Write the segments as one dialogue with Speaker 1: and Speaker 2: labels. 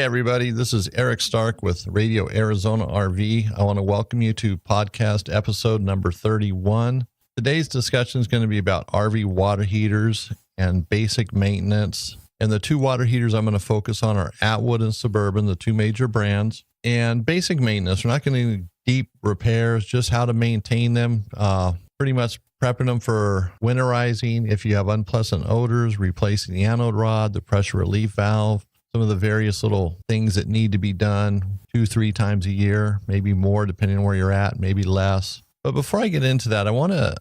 Speaker 1: everybody. This is Eric Stark with Radio Arizona RV. I want to welcome you to podcast episode number 31. Today's discussion is going to be about RV water heaters and basic maintenance. And the two water heaters I'm going to focus on are Atwood and Suburban, the two major brands. And basic maintenance, we're not going to do deep repairs, just how to maintain them, pretty much prepping them for winterizing. If you have unpleasant odors, replacing the anode rod, the pressure relief valve, some of the various little things that need to be done 2-3 times a year, maybe more depending on where you're at, maybe less. But before I get into that, I want to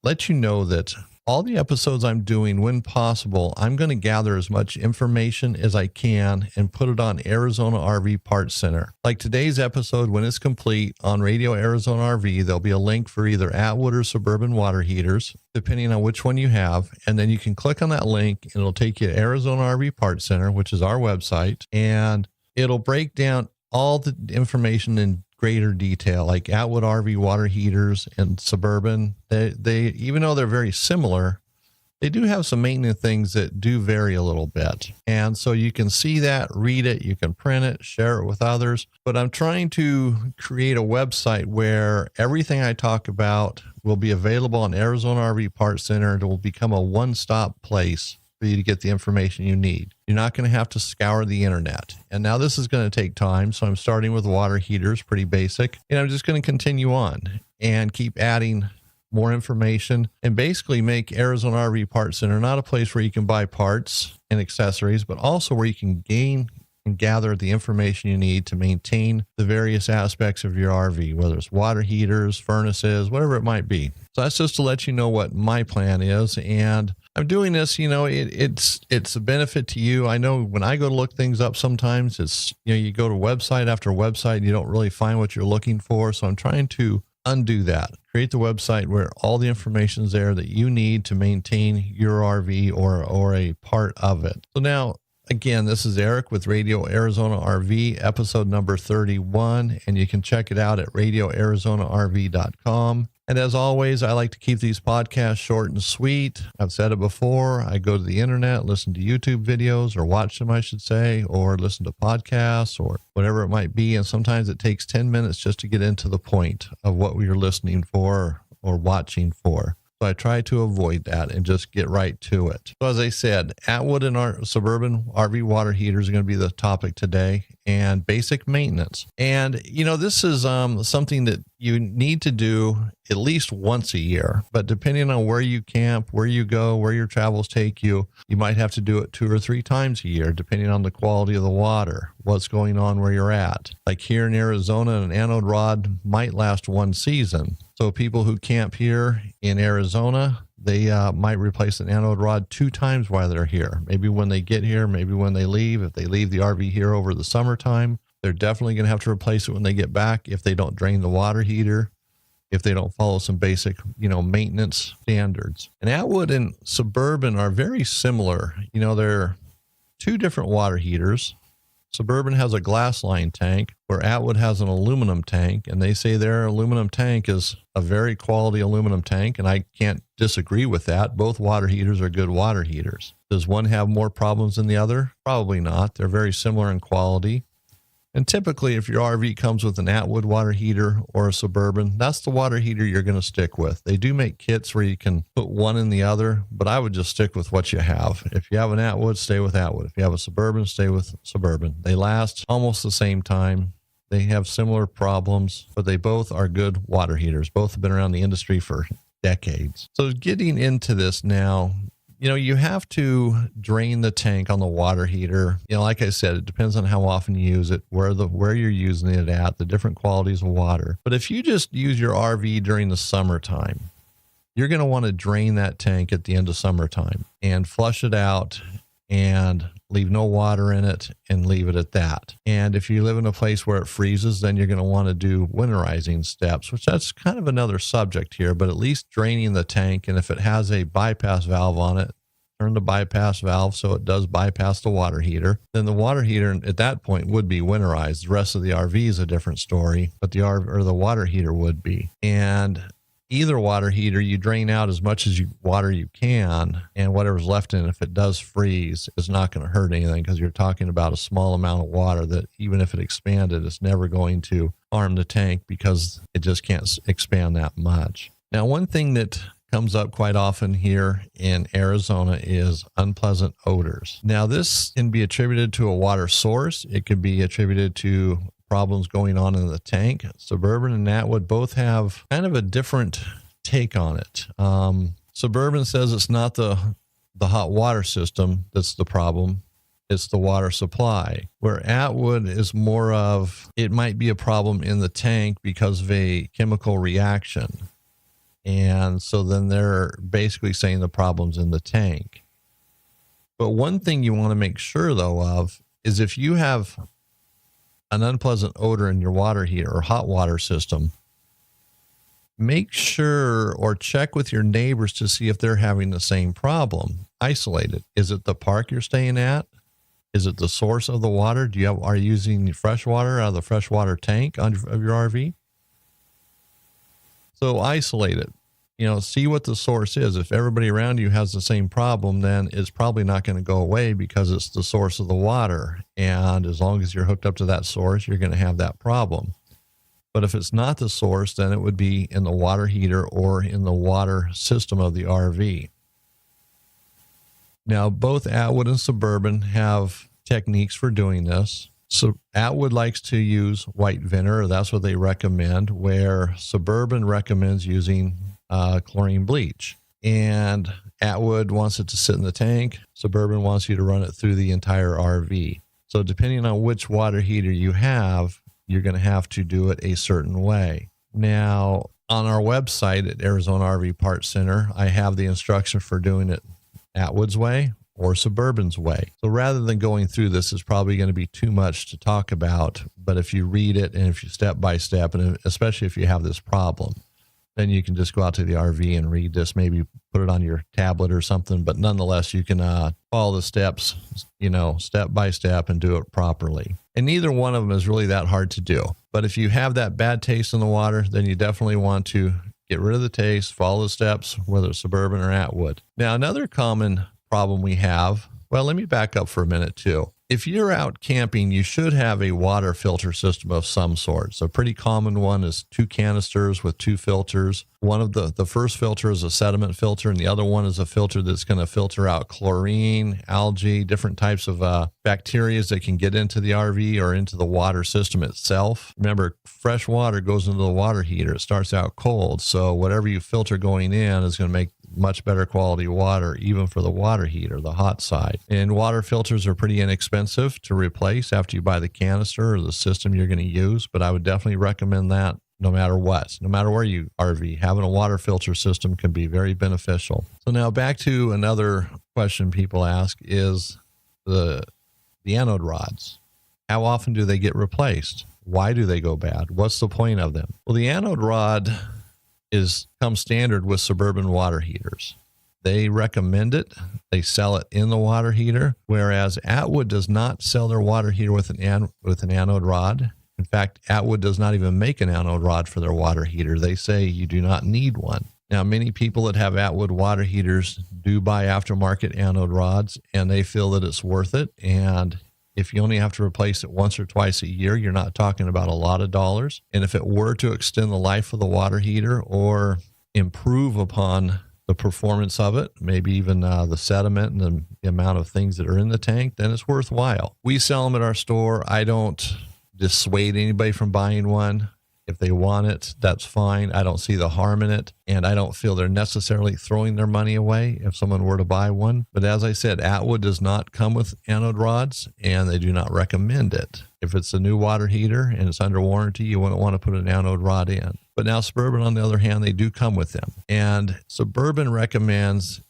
Speaker 1: let you know that all the episodes I'm doing, when possible, I'm going to gather as much information as I can and put it on Arizona RV Parts Center. Like today's episode, when it's complete on Radio Arizona RV, there'll be a link for either Atwood or Suburban water heaters, depending on which one you have. And then you can click on that link and it'll take you to Arizona RV Parts Center, which is our website. And it'll break down all the information in greater detail, like Atwood RV water heaters and Suburban. They even though they're very similar, they do have some maintenance things that do vary a little bit. And so you can see that, read it, you can print it, share it with others. But I'm trying to create a website where everything I talk about will be available on Arizona RV Parts Center. It will become a one-stop place for you to get the information you need. You're not going to have to scour the internet. And now this is going to take time. So I'm starting with water heaters, pretty basic. And I'm just going to continue on and keep adding more information and basically make Arizona RV Parts Center not a place where you can buy parts and accessories, but also where you can gain and gather the information you need to maintain the various aspects of your RV, whether it's water heaters, furnaces, whatever it might be. So that's just to let you know what my plan is. And I'm doing this, it's a benefit to you. I know when I go to look things up, sometimes it's, you go to website after website, and you don't really find what you're looking for. So I'm trying to undo that, create the website where all the information is there that you need to maintain your RV or a part of it. So now, again, this is Eric with Radio Arizona RV, episode number 31, and you can check it out at radioarizonarv.com. And as always, I like to keep these podcasts short and sweet. I've said it before. I go to the internet, listen to YouTube videos, or watch them, I should say, or listen to podcasts or whatever it might be. And sometimes it takes 10 minutes just to get into the point of what you're listening for or watching for. So I try to avoid that and just get right to it. So as I said, Atwood and our Suburban RV water heaters are going to be the topic today, and basic maintenance. And, this is something that you need to do at least once a year, but depending on where you camp, where you go, where your travels take you, you might have to do it 2 or 3 times a year, depending on the quality of the water, what's going on where you're at. Like here in Arizona, an anode rod might last 1 season. So people who camp here in Arizona, they might replace an anode rod 2 times while they're here. Maybe when they get here, maybe when they leave. If they leave the RV here over the summertime, they're definitely going to have to replace it when they get back if they don't drain the water heater, if they don't follow some basic, maintenance standards. And Atwood and Suburban are very similar. They're 2 different water heaters. Suburban has a glass line tank where Atwood has an aluminum tank, and they say their aluminum tank is a very quality aluminum tank, and I can't disagree with that. Both water heaters are good water heaters. Does one have more problems than the other? Probably not. They're very similar in quality. And typically, if your RV comes with an Atwood water heater or a Suburban, that's the water heater you're going to stick with. They do make kits where you can put one in the other, but I would just stick with what you have. If you have an Atwood, stay with Atwood. If you have a Suburban, stay with Suburban. They last almost the same time. They have similar problems, but they both are good water heaters. Both have been around the industry for decades. So getting into this now, you have to drain the tank on the water heater. Like I said, it depends on how often you use it, where you're using it at, the different qualities of water. But if you just use your RV during the summertime, you're going to want to drain that tank at the end of summertime and flush it out and leave no water in it and leave it at that. And if you live in a place where it freezes, then you're going to want to do winterizing steps, which that's kind of another subject here, but at least draining the tank. And if it has a bypass valve on it, turn the bypass valve so it does bypass the water heater. Then the water heater at that point would be winterized. The rest of the RV is a different story, but the water heater would be. And either water heater, you drain out as much water you can, and whatever's left in it, if it does freeze, is not going to hurt anything, because you're talking about a small amount of water that even if it expanded, it's never going to harm the tank because it just can't expand that much. Now, one thing that comes up quite often here in Arizona is unpleasant odors. Now, this can be attributed to a water source. It could be attributed to problems going on in the tank. Suburban and Atwood both have kind of a different take on it. Suburban says it's not the hot water system that's the problem. It's the water supply, where Atwood is more of, it might be a problem in the tank because of a chemical reaction. And so then they're basically saying the problem's in the tank. But one thing you want to make sure, though, of is if you have an unpleasant odor in your water heater or hot water system, make sure or check with your neighbors to see if they're having the same problem. Isolate it. Is it the park you're staying at? Is it the source of the water? Are you using fresh water out of the freshwater tank of your RV? So isolate it. See what the source is. If everybody around you has the same problem, then it's probably not going to go away because it's the source of the water. And as long as you're hooked up to that source, you're going to have that problem. But if it's not the source, then it would be in the water heater or in the water system of the RV. Now, both Atwood and Suburban have techniques for doing this. So Atwood likes to use white vinegar. That's what they recommend, where Suburban recommends using chlorine bleach. And Atwood wants it to sit in the tank. Suburban wants you to run it through the entire RV. So depending on which water heater you have, you're going to have to do it a certain way. Now, on our website at Arizona RV Parts Center, I have the instruction for doing it Atwood's way or Suburban's way. So rather than going through this, is probably going to be too much to talk about. But if you read it and if you step by step, and especially if you have this problem, then you can just go out to the RV and read this, maybe put it on your tablet or something. But nonetheless, you can follow the steps, step by step, and do it properly. And neither one of them is really that hard to do. But if you have that bad taste in the water, then you definitely want to get rid of the taste, follow the steps, whether it's Suburban or Atwood. Now, another common problem we have, well, let me back up for a minute too. If you're out camping, you should have a water filter system of some sort. So a pretty common one is 2 canisters with 2 filters. One of the first filter is a sediment filter, and the other one is a filter that's going to filter out chlorine, algae, different types of bacteria that can get into the RV or into the water system itself. Remember, fresh water goes into the water heater. It starts out cold. So whatever you filter going in is going to make much better quality water, even for the water heater, the hot side. And water filters are pretty inexpensive to replace after you buy the canister or the system you're going to use. But I would definitely recommend that no matter what, no matter where you RV, having a water filter system can be very beneficial. So now back to another question people ask is the anode rods. How often do they get replaced? Why do they go bad? What's the point of them? Well, the anode rod comes standard with Suburban water heaters. They recommend it. They sell it in the water heater, whereas Atwood does not sell their water heater with an anode rod. In fact, Atwood does not even make an anode rod for their water heater. They say you do not need one. Now, many people that have Atwood water heaters do buy aftermarket anode rods, and they feel that it's worth it. And if you only have to replace it once or twice a year, you're not talking about a lot of dollars. And if it were to extend the life of the water heater or improve upon the performance of it, maybe even the sediment and the amount of things that are in the tank, then it's worthwhile. We sell them at our store. I don't dissuade anybody from buying one. If they want it, that's fine. I don't see the harm in it, and I don't feel they're necessarily throwing their money away if someone were to buy one. But as I said, Atwood does not come with anode rods, and they do not recommend it. If it's a new water heater and it's under warranty, you wouldn't want to put an anode rod in. But now Suburban, on the other hand, they do come with them. And Suburban recommends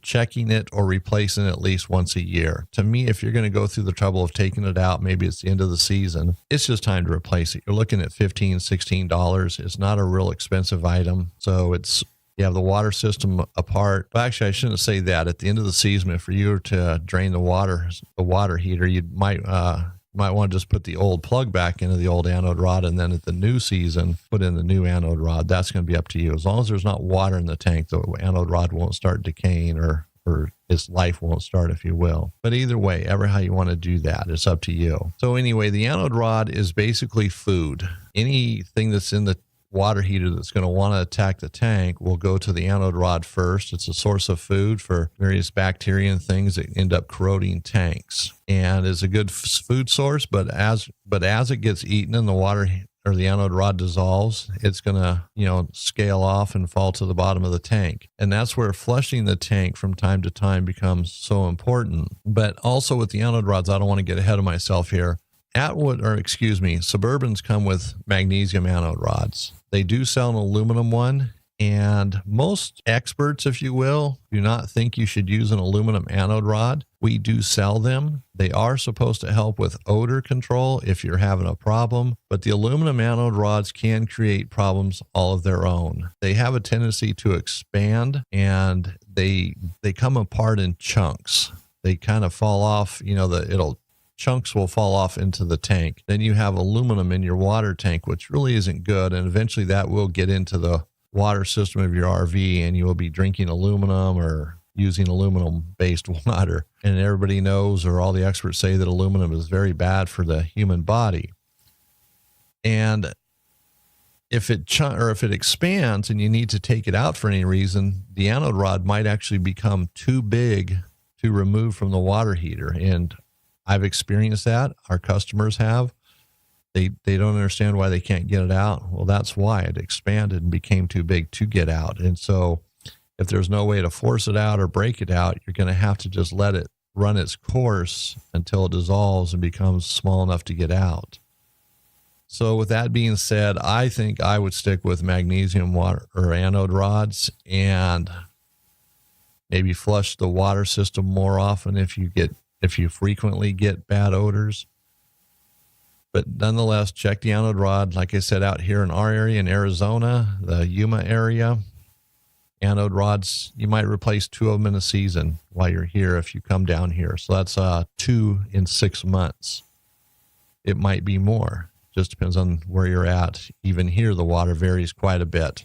Speaker 1: checking it or replacing it at least once a year. To me, if you're going to go through the trouble of taking it out, maybe it's the end of the season, it's just time to replace it. You're looking at $15, $16. It's not a real expensive item. So you have the water system apart. Well, actually, I shouldn't say that. At the end of the season, if you were to drain the water heater, you might might want to just put the old plug back into the old anode rod, and then at the new season, put in the new anode rod. That's going to be up to you. As long as there's not water in the tank, the anode rod won't start decaying or its life won't start, if you will. But either way, ever how you want to do that, it's up to you. So anyway, the anode rod is basically food. Anything that's in the water heater that's going to want to attack the tank will go to the anode rod first. It's a source of food for various bacteria and things that end up corroding tanks, and is a good food source. But as it gets eaten and the water or the anode rod dissolves, it's going to, scale off and fall to the bottom of the tank. And that's where flushing the tank from time to time becomes so important. But also with the anode rods, I don't want to get ahead of myself here. Suburbans come with magnesium anode rods. They do sell an aluminum one, and most experts, if you will, do not think you should use an aluminum anode rod. We do sell them. They are supposed to help with odor control if you're having a problem, but the aluminum anode rods can create problems all of their own. They have a tendency to expand, and they come apart in chunks. They kind of fall off, chunks will fall off into the tank. Then you have aluminum in your water tank, which really isn't good. And eventually that will get into the water system of your RV, and you will be drinking aluminum or using aluminum-based water. And everybody knows, or all the experts say, that aluminum is very bad for the human body. And if it expands and you need to take it out for any reason, the anode rod might actually become too big to remove from the water heater. And I've experienced that. Our customers have. They don't understand why they can't get it out. Well, that's why it expanded and became too big to get out. And so if there's no way to force it out or break it out, you're going to have to just let it run its course until it dissolves and becomes small enough to get out. So with that being said, I think I would stick with magnesium water or anode rods, and maybe flush the water system more often if you frequently get bad odors. But nonetheless, check the anode rod. Like I said, out here in our area in Arizona, the Yuma area, anode rods, you might replace 2 of them in a season while you're here if you come down here. So that's 2 in 6 months. It might be more. Just depends on where you're at. Even here, the water varies quite a bit.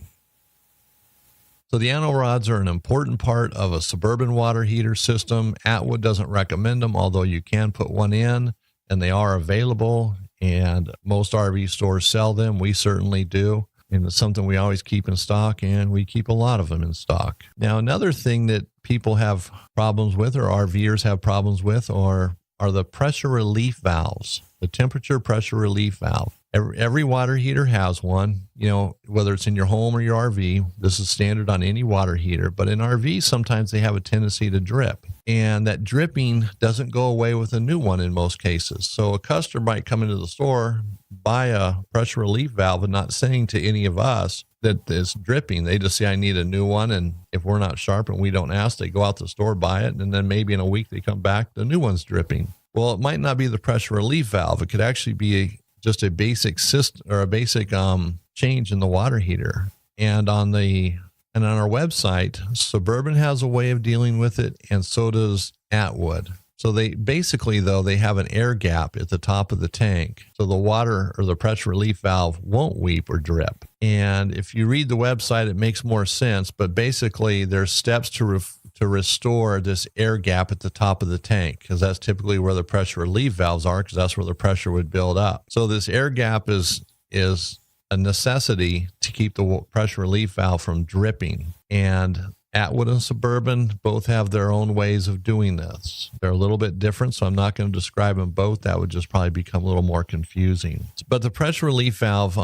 Speaker 1: So the anode rods are an important part of a Suburban water heater system. Atwood doesn't recommend them, although you can put one in, and they are available, and most RV stores sell them. We certainly do, and it's something we always keep in stock, and we keep a lot of them in stock. Now, another thing that people have problems with, or RVers have problems with, are the pressure relief valves, the temperature pressure relief valve. Every water heater has one, whether it's in your home or your RV. This is standard on any water heater, but in RVs, sometimes they have a tendency to drip, and that dripping doesn't go away with a new one in most cases. So a customer might come into the store, buy a pressure relief valve, and not saying to any of us that it's dripping. They just say, I need a new one. And if we're not sharp and we don't ask, they go out to the store, buy it, and then maybe in a week they come back, the new one's dripping. Well, it might not be the pressure relief valve. It could actually be just a basic system or a basic change in the water heater. And on our website, Suburban has a way of dealing with it, and so does Atwood. So they have an air gap at the top of the tank, so the water or the pressure relief valve won't weep or drip. And if you read the website, it makes more sense. But basically, there's steps to restore this air gap at the top of the tank, because that's typically where the pressure relief valves are, because that's where the pressure would build up. So this air gap is a necessity to keep the pressure relief valve from dripping. And Atwood and Suburban both have their own ways of doing this. They're a little bit different, so I'm not going to describe them both. That would just probably become a little more confusing. But the pressure relief valve,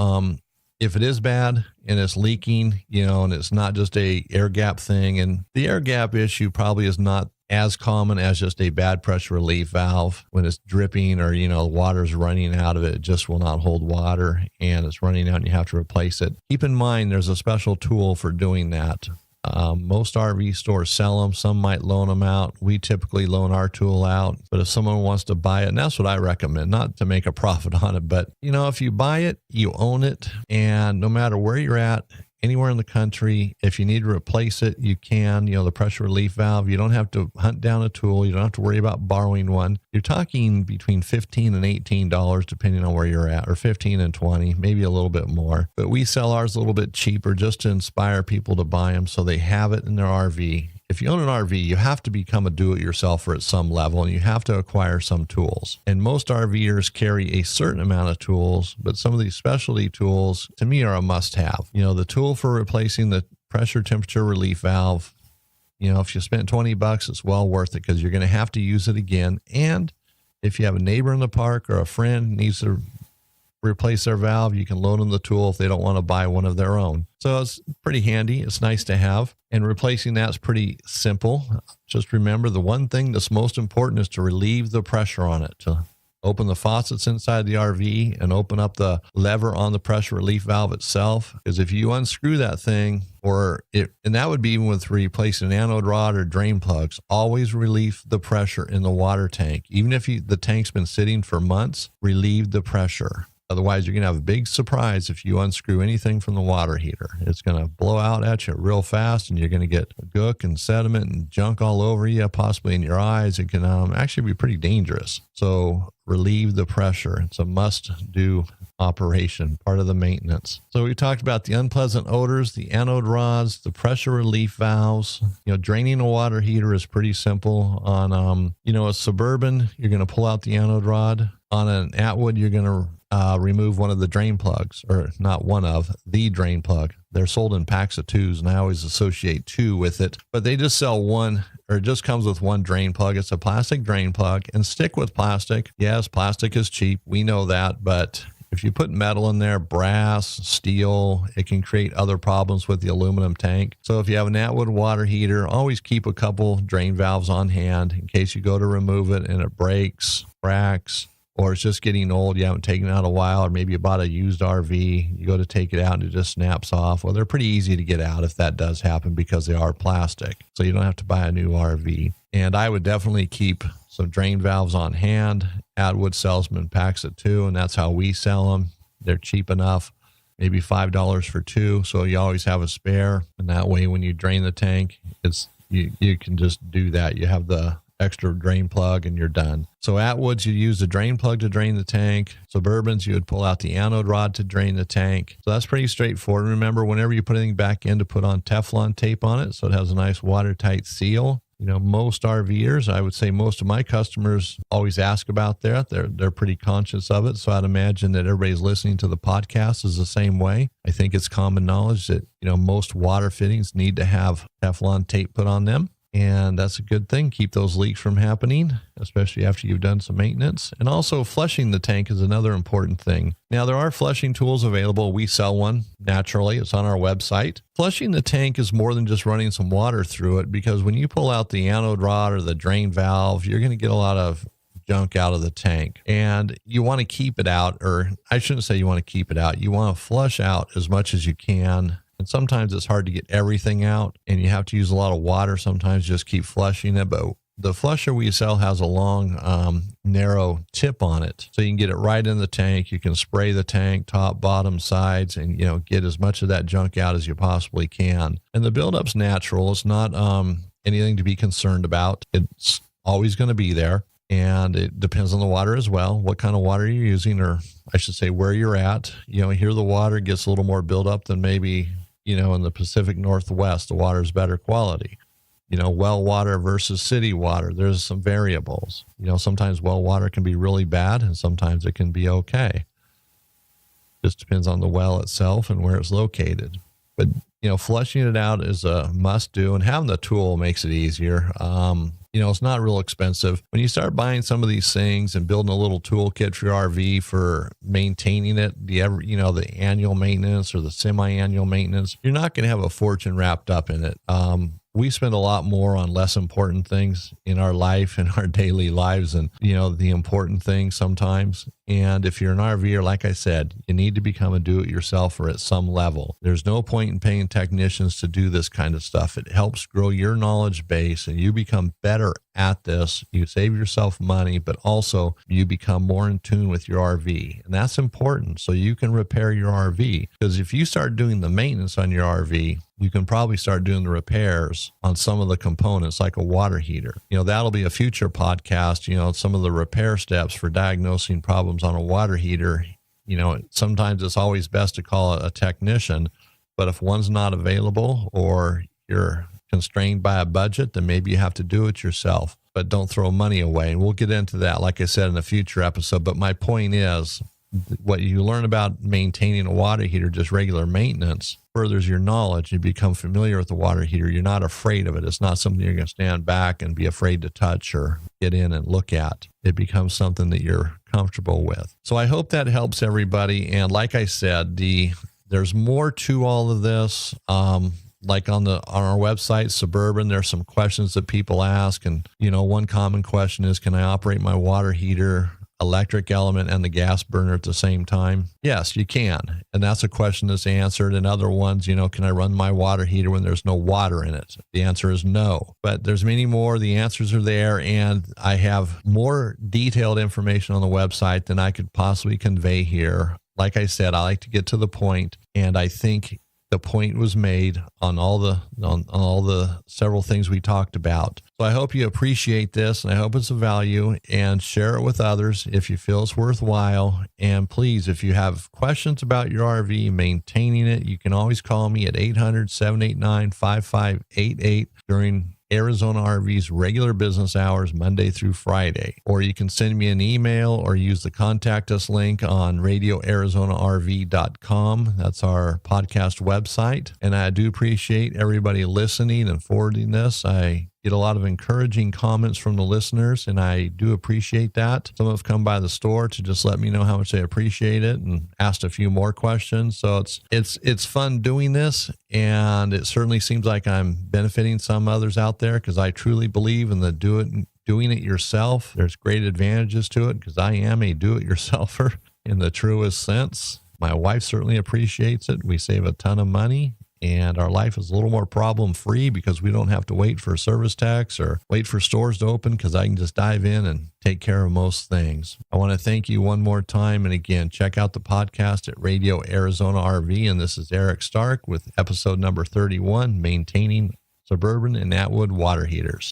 Speaker 1: if it is bad and it's leaking, and it's not just a air gap thing, and the air gap issue probably is not as common as just a bad pressure relief valve. When it's dripping or, water's running out of it, it just will not hold water and it's running out and you have to replace it. Keep in mind, there's a special tool for doing that. Most RV stores sell them. Some might loan them out. We typically loan our tool out. But if someone wants to buy it, and that's what I recommend, not to make a profit on it, but if you buy it, you own it. And no matter where you're at anywhere in the country. If you need to replace it, you can. The pressure relief valve, you don't have to hunt down a tool. You don't have to worry about borrowing one. You're talking between $15 and $18, depending on where you're at, or $15 and $20, maybe a little bit more. But we sell ours a little bit cheaper just to inspire people to buy them so they have it in their RV. If you own an RV, you have to become a do-it-yourselfer at some level, and you have to acquire some tools. And most RVers carry a certain amount of tools, but some of these specialty tools, to me, are a must-have. The tool for replacing the pressure temperature relief valve, if you spent $20, it's well worth it because you're going to have to use it again. And if you have a neighbor in the park or a friend needs to replace their valve, you can loan them the tool if they don't want to buy one of their own. So it's pretty handy. It's nice to have. And replacing that's pretty simple. Just remember, the one thing that's most important is to relieve the pressure on it, to open the faucets inside the RV and open up the lever on the pressure relief valve itself. Because if you unscrew that thing, and that would be even with replacing an anode rod or drain plugs, always relieve the pressure in the water tank. Even if the tank's been sitting for months, relieve the pressure. Otherwise, you're going to have a big surprise if you unscrew anything from the water heater. It's going to blow out at you real fast, and you're going to get gook and sediment and junk all over you, possibly in your eyes. It can actually be pretty dangerous. So relieve the pressure. It's a must-do operation, part of the maintenance. So we talked about the unpleasant odors, the anode rods, the pressure relief valves. Draining a water heater is pretty simple. On, a Suburban, you're going to pull out the anode rod. On an Atwood, you're going to remove one of the drain plugs, or not one of, the drain plug. They're sold in packs of 2s, and I always associate 2 with it, but they just sell one, or it just comes with one drain plug. It's a plastic drain plug, and stick with plastic. Yes, plastic is cheap. We know that, but if you put metal in there, brass, steel, it can create other problems with the aluminum tank. So if you have an Atwood water heater, always keep a couple drain valves on hand in case you go to remove it and it breaks, cracks, or it's just getting old, you haven't taken it out a while, or maybe you bought a used RV, you go to take it out and it just snaps off. Well, they're pretty easy to get out if that does happen because they are plastic. So you don't have to buy a new RV. And I would definitely keep some drain valves on hand. Atwood sells them in packs of 2, and that's how we sell them. They're cheap enough, maybe $5 for 2. So you always have a spare. And that way, when you drain the tank, you can just do that. You have the extra drain plug and you're done. So Atwoods, you use the drain plug to drain the tank. Suburbans, you would pull out the anode rod to drain the tank. So that's pretty straightforward. Remember, whenever you put anything back in, to put on Teflon tape on it so it has a nice watertight seal. Most RVers, I would say most of my customers always ask about that. They're pretty conscious of it. So I'd imagine that everybody's listening to the podcast is the same way. I think it's common knowledge that, most water fittings need to have Teflon tape put on them. And that's a good thing. Keep those leaks from happening, especially after you've done some maintenance. And also flushing the tank is another important thing. Now, there are flushing tools available. We sell one naturally. It's on our website. Flushing the tank is more than just running some water through it, because when you pull out the anode rod or the drain valve, you're going to get a lot of junk out of the tank, and you want to keep it out, or I shouldn't say you want to keep it out. You want to flush out as much as you can. And sometimes it's hard to get everything out, and you have to use a lot of water. Sometimes just keep flushing it. But the flusher we sell has a long, narrow tip on it. So you can get it right in the tank. You can spray the tank, top, bottom, sides, and, get as much of that junk out as you possibly can. And the buildup's natural. It's not anything to be concerned about. It's always going to be there. And it depends on the water as well, what kind of water you're using, or I should say where you're at. Here the water gets a little more buildup than maybe, in the Pacific Northwest. The water is better quality. Well water versus city water, there's some variables. Sometimes well water can be really bad, and sometimes it can be okay. Just depends on the well itself and where it's located. But, flushing it out is a must do, and having the tool makes it easier. It's not real expensive. When you start buying some of these things and building a little toolkit for your RV for maintaining it, the annual maintenance or the semi-annual maintenance, you're not going to have a fortune wrapped up in it. We spend a lot more on less important things in our life and our daily lives and, the important things sometimes. And if you're an RVer, like I said, you need to become a do-it-yourselfer at some level. There's no point in paying technicians to do this kind of stuff. It helps grow your knowledge base and you become better at this. You save yourself money, but also you become more in tune with your RV. And that's important so you can repair your RV. Because if you start doing the maintenance on your RV, you can probably start doing the repairs on some of the components like a water heater. That'll be a future podcast, some of the repair steps for diagnosing problems on a water heater. Sometimes it's always best to call a technician, but if one's not available or you're constrained by a budget, then maybe you have to do it yourself, but don't throw money away. And we'll get into that, like I said, in a future episode. But my point is, what you learn about maintaining a water heater, just regular maintenance, furthers your knowledge. You become familiar with the water heater. You're not afraid of it. It's not something you're going to stand back and be afraid to touch or get in and look at. It becomes something that you're comfortable with. So I hope that helps everybody. And like I said, there's more to all of this. Like on our website, Suburban, there's some questions that people ask. And, one common question is, can I operate my water heater, electric element, and the gas burner at the same time? Yes, you can. And that's a question that's answered. And other ones, can I run my water heater when there's no water in it? The answer is no. But there's many more. The answers are there. And I have more detailed information on the website than I could possibly convey here. Like I said, I like to get to the point, and I think the point was made on all the several things we talked about. So I hope you appreciate this, and I hope it's of value, and share it with others if you feel it's worthwhile. And please, if you have questions about your RV, maintaining it, you can always call me at 800-789-5588 during Arizona RV's regular business hours, Monday through Friday. Or you can send me an email or use the contact us link on radioarizonarv.com. That's our podcast website. And I do appreciate everybody listening and forwarding this. I get a lot of encouraging comments from the listeners, and I do appreciate that. Some have come by the store to just let me know how much they appreciate it and asked a few more questions. So it's fun doing this, and it certainly seems like I'm benefiting some others out there, because I truly believe in the doing it yourself. There's great advantages to it, because I am a do-it-yourselfer in the truest sense. My wife certainly appreciates it. We save a ton of money, and our life is a little more problem-free because we don't have to wait for service techs or wait for stores to open, because I can just dive in and take care of most things. I want to thank you one more time. And again, check out the podcast at Radio Arizona RV. And this is Eric Stark with episode number 31, Maintaining Suburban and Atwood Water Heaters.